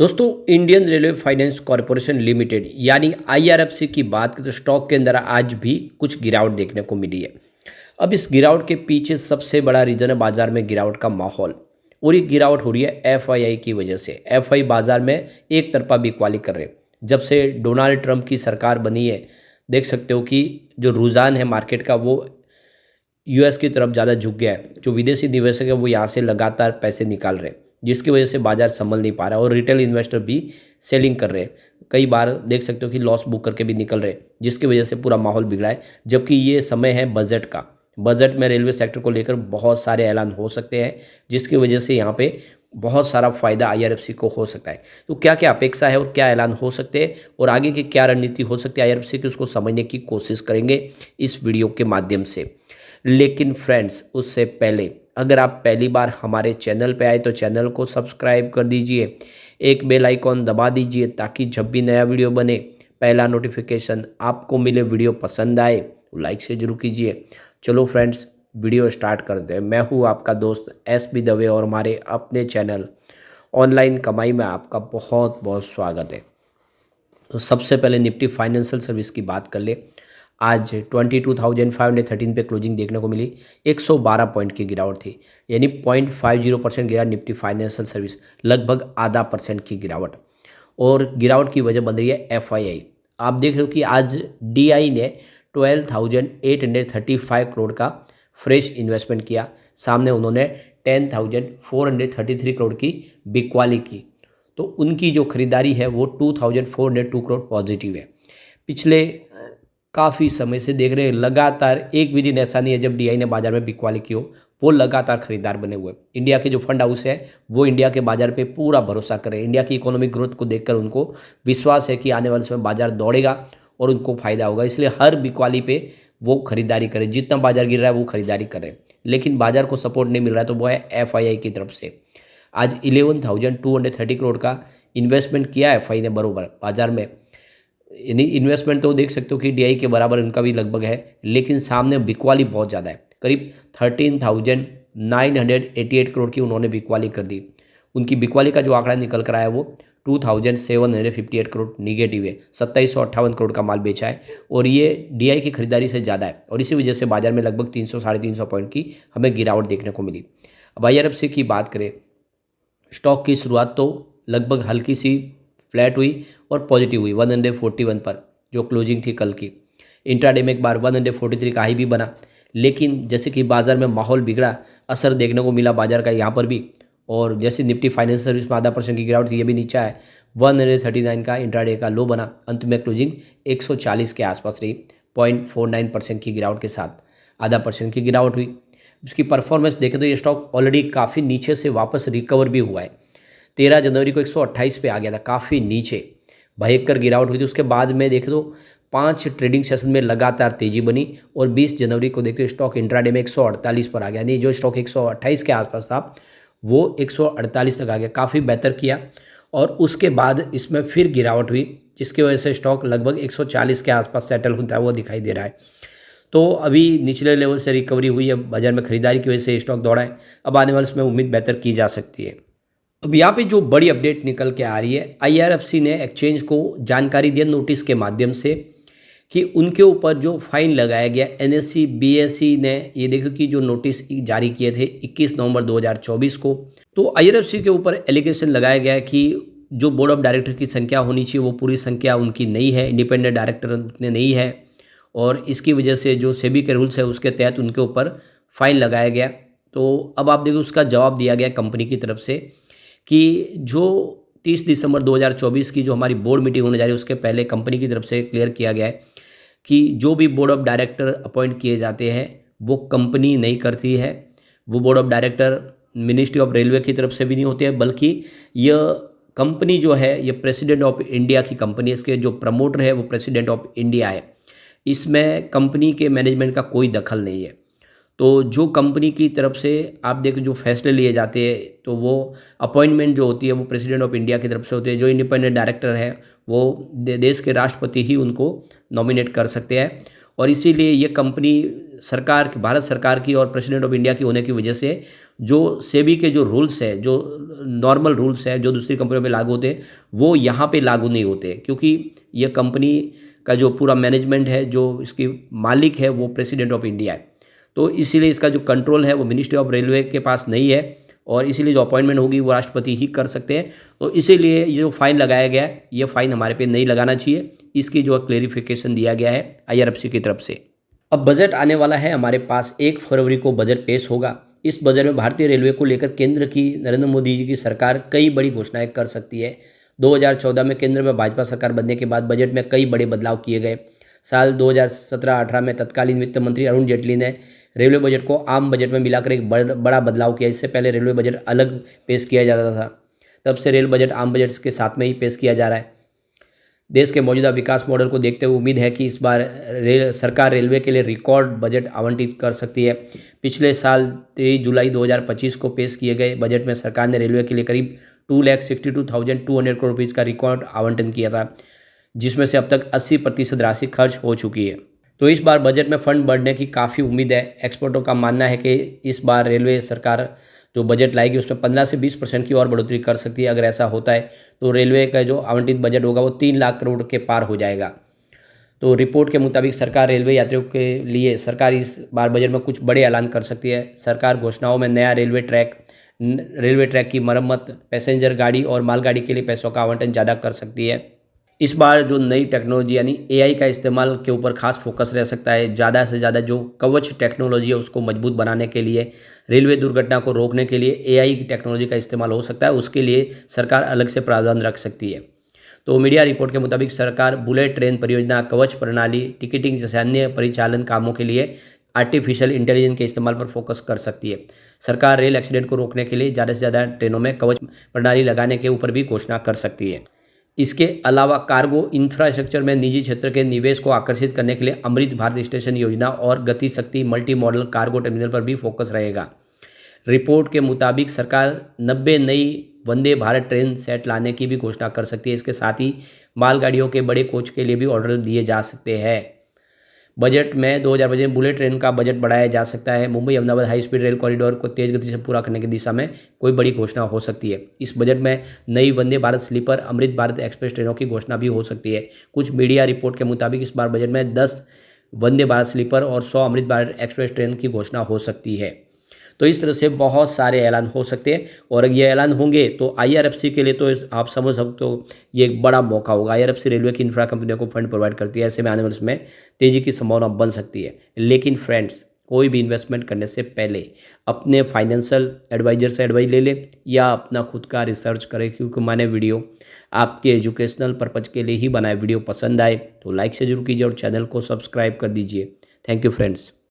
दोस्तों, Indian railway finance corporation limited यानी IRFC की बात करें तो स्टॉक के अंदर आज भी कुछ गिरावट देखने को मिली है। अब इस गिरावट के पीछे सबसे बड़ा रीज़न है बाजार में गिरावट का माहौल। और ये गिरावट हो रही है एफआईआई की वजह से। एफआई बाजार में एक तरफा बिकवाली कर रहे हैं। जब से डोनाल्ड ट्रंप की सरकार बनी है, देख सकते हो कि जो रुझान है मार्केट का वो यूएस की तरफ ज़्यादा झुक गया है। जो विदेशी निवेशक है वो यहाँ से लगातार पैसे निकाल रहे हैं, जिसकी वजह से बाजार संभल नहीं पा रहा है और रिटेल इन्वेस्टर भी सेलिंग कर रहे हैं। कई बार देख सकते हो कि लॉस बुक करके भी निकल रहे हैं, जिसकी वजह से पूरा माहौल बिगड़ा है। जबकि ये समय है बजट का। बजट में रेलवे सेक्टर को लेकर बहुत सारे ऐलान हो सकते हैं, जिसकी वजह से यहाँ पे बहुत सारा फ़ायदा आईआरएफसी को हो सकता है। तो क्या क्या अपेक्षा है और क्या ऐलान हो सकते हैं और आगे की क्या रणनीति हो सकती है आईआरएफसी की, उसको समझने की कोशिश करेंगे इस वीडियो के माध्यम से। लेकिन फ्रेंड्स, उससे पहले अगर आप पहली बार हमारे चैनल पे आए तो चैनल को सब्सक्राइब कर दीजिए, एक बेल आइकॉन दबा दीजिए ताकि जब भी नया वीडियो बने पहला नोटिफिकेशन आपको मिले। वीडियो पसंद आए तो लाइक से जरूर कीजिए। चलो फ्रेंड्स, वीडियो स्टार्ट करते हैं। मैं हूँ आपका दोस्त एस बी दवे और हमारे अपने चैनल ऑनलाइन कमाई में आपका बहुत बहुत स्वागत है। तो सबसे पहले निफ्टी फाइनेंशियल सर्विस की बात कर ले। आज 22,513 पे क्लोजिंग देखने को मिली। 112 पॉइंट की गिरावट थी, यानी 0.50% गिरा निफ्टी फाइनेंशियल सर्विस, लगभग आधा परसेंट की गिरावट। और गिरावट की वजह बन रही है एफआईआई। आप देख रहे हो कि आज डीआई ने 12,835 करोड़ का फ्रेश इन्वेस्टमेंट किया। सामने उन्होंने 10,433 करोड़ की बिकवाली की। तो उनकी जो खरीदारी है वो 2,402 करोड़ पॉजिटिव है। पिछले काफ़ी समय से देख रहे हैं लगातार एक भी दिन ऐसा नहीं है जब डीआई ने बाजार में बिकवाली की हो। वो लगातार खरीदार बने हुए। इंडिया के जो फंड हाउस है वो इंडिया के बाजार पे पूरा भरोसा कर रहे हैं। इंडिया की इकोनॉमिक ग्रोथ को देखकर उनको विश्वास है कि आने वाले समय बाजार दौड़ेगा और उनको फायदा होगा, इसलिए हर बिकवाली पे वो खरीदारी करें। जितना बाजार गिर रहा है वो खरीदारी करें, लेकिन बाजार को सपोर्ट नहीं मिल रहा है तो वो है एफआईआई की तरफ से। आज 11,230 करोड़ का इन्वेस्टमेंट किया एफआई ने बरोबर बाजार में। यानी इन्वेस्टमेंट तो देख सकते हो कि डीआई के बराबर इनका भी लगभग है, लेकिन सामने बिकवाली बहुत ज़्यादा है। करीब 13,988 करोड़ की उन्होंने बिकवाली कर दी। उनकी बिकवाली का जो आंकड़ा निकल कर आया वो 2,758 करोड़ निगेटिव है। 2758 करोड़ का माल बेचा है और ये डीआई की खरीदारी से ज़्यादा है और इसी वजह से बाजार में लगभग 300 साढ़े 300 पॉइंट की हमें गिरावट देखने को मिली। अब आईआरएफसी की बात करें, स्टॉक की शुरुआत तो लगभग हल्की सी फ्लैट हुई और पॉजिटिव हुई 141 पर, जो क्लोजिंग थी कल की। इंट्राडे में एक बार 143 का हाई भी बना, लेकिन जैसे कि बाजार में माहौल बिगड़ा, असर देखने को मिला बाजार का यहाँ पर भी। और जैसे निफ्टी फाइनेंस सर्विस में आधा परसेंट की गिरावट थी, ये भी नीचा है। 139 का इंट्राडे का लो बना। अंत में क्लोजिंग 140 के आसपास रही। 0.49% की गिरावट के साथ आधा परसेंट की गिरावट हुई। इसकी परफॉर्मेंस देखें तो ये स्टॉक ऑलरेडी काफ़ी नीचे से वापस रिकवर भी हुआ है। 13 जनवरी को 128 पे आ गया था, काफ़ी नीचे भयंकर गिरावट हुई थी। उसके बाद में देखें तो 5 ट्रेडिंग सेशन में लगातार तेजी बनी और 20 जनवरी को देखते स्टॉक इंट्राडे में 148 पर आ गया। यानी जो स्टॉक 128 के आसपास था वो 148 तक आ गया, काफ़ी बेहतर किया। और उसके बाद इसमें फिर गिरावट हुई, जिसकी वजह से स्टॉक लगभग 140 के आसपास सेटल होता है वो दिखाई दे रहा है। तो अभी निचले लेवल से रिकवरी हुई है, बाजार में खरीदारी की वजह से स्टॉक दौड़ा है। अब आने वाले समय उम्मीद बेहतर की जा सकती है। अब यहाँ पे जो बड़ी अपडेट निकल के आ रही है, आईआरएफसी ने एक्सचेंज को जानकारी दिया नोटिस के माध्यम से कि उनके ऊपर जो फाइन लगाया गया। एनएससी बीएसई ने ये देखो कि जो नोटिस जारी किए थे 21 नवंबर 2024 को, तो आईआरएफसी के ऊपर एलिगेशन लगाया गया है कि जो बोर्ड ऑफ डायरेक्टर की संख्या होनी चाहिए वो पूरी संख्या उनकी नहीं है, इंडिपेंडेंट डायरेक्टर उतने नहीं है, और इसकी वजह से जो सेबी के रूल्स है उसके तहत उनके ऊपर फाइन लगाया गया। तो अब आप देखो उसका जवाब दिया गया कंपनी की तरफ से कि जो 30 दिसंबर 2024 की जो हमारी बोर्ड मीटिंग होने जा रही है उसके पहले कंपनी की तरफ से क्लियर किया गया है कि जो भी बोर्ड ऑफ डायरेक्टर अपॉइंट किए जाते हैं वो कंपनी नहीं करती है। वो board of director ministry of railway की तरफ से भी नहीं होते हैं, बल्कि यह कंपनी जो है ये प्रेसिडेंट ऑफ इंडिया की कंपनी है। इसके जो प्रमोटर है वो प्रेसिडेंट ऑफ इंडिया है। इसमें कंपनी के मैनेजमेंट का कोई दखल नहीं है। तो जो कंपनी की तरफ से आप देखो जो फैसले लिए जाते हैं तो वो अपॉइंटमेंट जो होती है वो प्रेसिडेंट ऑफ इंडिया की तरफ से होती है। जो इंडिपेंडेंट डायरेक्टर है वो देश के राष्ट्रपति ही उनको नॉमिनेट कर सकते हैं। और इसीलिए ये कंपनी भारत सरकार की और प्रेसिडेंट ऑफ इंडिया की होने की वजह से जो सेबी के जो रूल्स है, जो नॉर्मल रूल्स है जो दूसरी कंपनियों पे लागू होते हैं वो यहाँ पे लागू नहीं होते, क्योंकि ये कंपनी का जो पूरा मैनेजमेंट है, जो इसकी मालिक है वो प्रेसिडेंट ऑफ इंडिया है। तो इसीलिए इसका जो कंट्रोल है वो मिनिस्ट्री ऑफ रेलवे के पास नहीं है और इसीलिए जो अपॉइंटमेंट होगी वो राष्ट्रपति ही कर सकते हैं। तो इसीलिए ये जो फ़ाइन लगाया गया है ये फ़ाइन हमारे पे नहीं लगाना चाहिए, इसकी जो क्लेरिफिकेशन दिया गया है IRFC की तरफ से। अब बजट आने वाला है हमारे पास, 1 फरवरी को बजट पेश होगा। इस बजट में भारतीय रेलवे को लेकर केंद्र की नरेंद्र मोदी जी की सरकार कई बड़ी घोषणाएं कर सकती है। 2014 में केंद्र में भाजपा सरकार बनने के बाद बजट में कई बड़े बदलाव किए गए। साल 2017-18 में तत्कालीन वित्त मंत्री अरुण जेटली ने रेलवे बजट को आम बजट में मिलाकर एक बड़ा बदलाव किया। इससे पहले रेलवे बजट अलग पेश किया जाता था, तब से रेल बजट आम बजट के साथ में ही पेश किया जा रहा है। देश के मौजूदा विकास मॉडल को देखते हुए उम्मीद है कि इस बार सरकार रेलवे के लिए रिकॉर्ड बजट आवंटित कर सकती है। पिछले साल 23 जुलाई 2025 को पेश किए गए बजट में सरकार ने रेलवे के लिए करीब 2,62,200 करोड़ रुपीज़ का रिकॉर्ड आवंटन किया था, जिसमें से अब तक 80% राशि खर्च हो चुकी है। तो इस बार बजट में फंड बढ़ने की काफ़ी उम्मीद है। एक्सपर्टों का मानना है कि इस बार रेलवे सरकार जो बजट लाएगी उसमें 15 से 20% की और बढ़ोतरी कर सकती है। अगर ऐसा होता है तो रेलवे का जो आवंटित बजट होगा वो 3 लाख करोड़ के पार हो जाएगा। तो रिपोर्ट के मुताबिक सरकार रेलवे यात्रियों के लिए सरकार इस बार बजट में कुछ बड़े ऐलान कर सकती है। सरकार घोषणाओं में नया रेलवे ट्रैक की मरम्मत, पैसेंजर गाड़ी और मालगाड़ी के लिए पैसों का आवंटन ज़्यादा कर सकती है। इस बार जो नई टेक्नोलॉजी यानी AI का इस्तेमाल के ऊपर खास फोकस रह सकता है। ज़्यादा से ज़्यादा जो कवच टेक्नोलॉजी है उसको मजबूत बनाने के लिए, रेलवे दुर्घटना को रोकने के लिए AI की टेक्नोलॉजी का इस्तेमाल हो सकता है। उसके लिए सरकार अलग से प्रावधान रख सकती है। तो मीडिया रिपोर्ट के मुताबिक सरकार बुलेट ट्रेन परियोजना, कवच प्रणाली, टिकटिंग जैसे अन्य परिचालन कामों के लिए आर्टिफिशियल इंटेलिजेंस के इस्तेमाल पर फोकस कर सकती है। सरकार रेल एक्सीडेंट को रोकने के लिए ज़्यादा से ज़्यादा ट्रेनों में कवच प्रणाली लगाने के ऊपर भी घोषणा कर सकती है। इसके अलावा कार्गो इंफ्रास्ट्रक्चर में निजी क्षेत्र के निवेश को आकर्षित करने के लिए अमृत भारत स्टेशन योजना और गति शक्ति मल्टी मॉडल कार्गो टर्मिनल पर भी फोकस रहेगा। रिपोर्ट के मुताबिक सरकार 90 नई वंदे भारत ट्रेन सेट लाने की भी घोषणा कर सकती है। इसके साथ ही मालगाड़ियों के बड़े कोच के लिए भी ऑर्डर दिए जा सकते हैं। बजट में 2025 में बुलेट ट्रेन का बजट बढ़ाया जा सकता है। Mumbai Ahmedabad high speed rail corridor को तेज गति से पूरा करने की दिशा में कोई बड़ी घोषणा हो सकती है। इस बजट में नई वंदे भारत स्लीपर, अमृत भारत एक्सप्रेस ट्रेनों की घोषणा भी हो सकती है। कुछ मीडिया रिपोर्ट के मुताबिक इस बार बजट में 10 वंदे भारत स्लीपर और 100 अमृत भारत एक्सप्रेस ट्रेन की घोषणा हो सकती है। तो इस तरह से बहुत सारे ऐलान हो सकते हैं और ये ऐलान होंगे तो IRFC के लिए तो आप समझ सकते हो ये एक बड़ा मौका होगा। IRFC रेलवे की इंफ्रा कंपनियों को फंड प्रोवाइड करती है। ऐसे में आने वाले समय तेज़ी की संभावना बन सकती है। लेकिन फ्रेंड्स, कोई भी इन्वेस्टमेंट करने से पहले अपने फाइनेंशियल एडवाइजर से एडवाइस ले लें या अपना खुद का रिसर्च करें, क्योंकि मैंने वीडियो आपके एजुकेशनल पर्पज़ के लिए ही बनाए। वीडियो पसंद आए तो लाइक से जरूर कीजिए और चैनल को सब्सक्राइब कर दीजिए। Thank you friends.